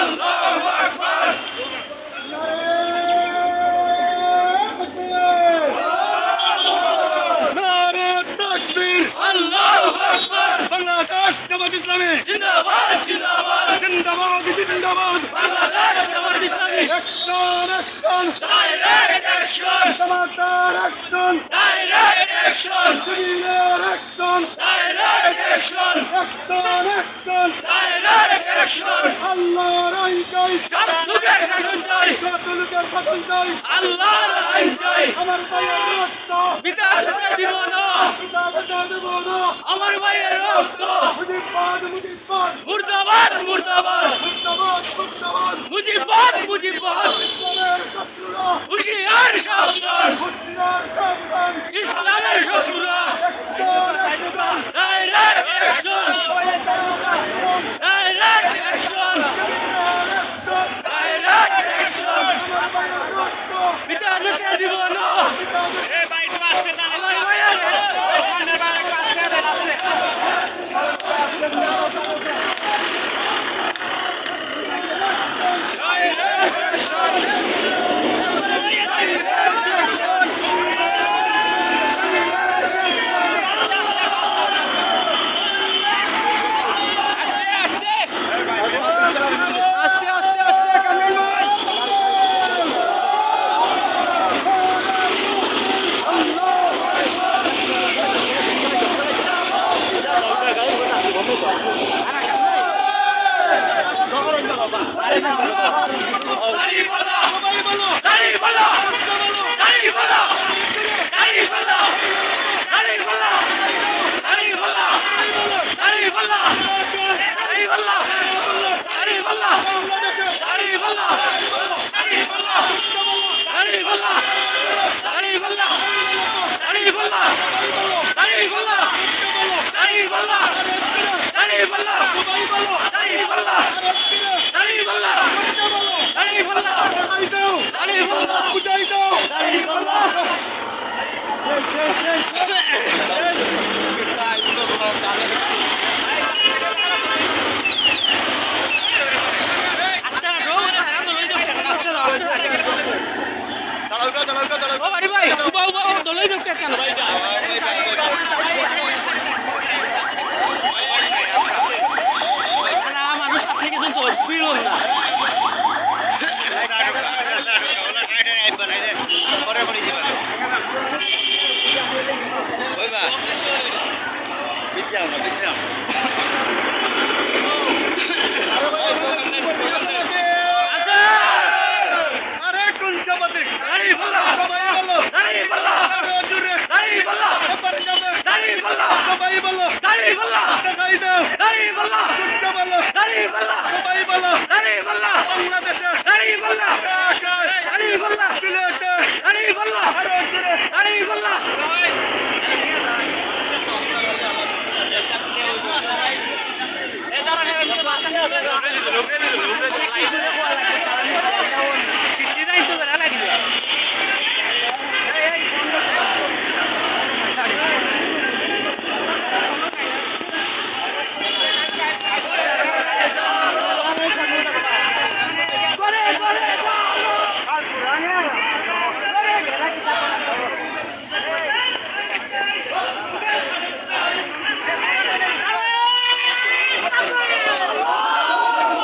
আল্লাহু আকবার নারে তাকবীর আল্লাহু আকবার বাংলাদেশ জামাত ইসলামী জিন্দাবাদ জিন্দাবাদ জিন্দাবাদ জিন্দাবাদ Bangladesh Jamaat Islami action action direct action সমাধান অ্যাকশন ডাইরেক্ট অ্যাকশন সিভিলের action direct action action action direct action আল্লাহর আইন চাই জাতুকের শাসন চাই জাতুকের শাসন চাই আল্লাহর আইন চাই আমার ভাইয়ের রক্ত পিতা পিতা দিব না পিতা পিতা দিব না আমার ভাইয়ের রক্ত মুজিবাদ মুজিবাদ মুর্দাবাদ মুর্দাবাদ মুর্দাবাদ মুর্দাবাদ মুজিবাদ মুজিবাদ হুশিয়ার সাবধান হুশিয়ার সাবধান ইসলামের শত্রুরা direct action direct action direct action পিতা যেতে দিব না এ ভাই একটু আসতে না আমার ভাইয়ের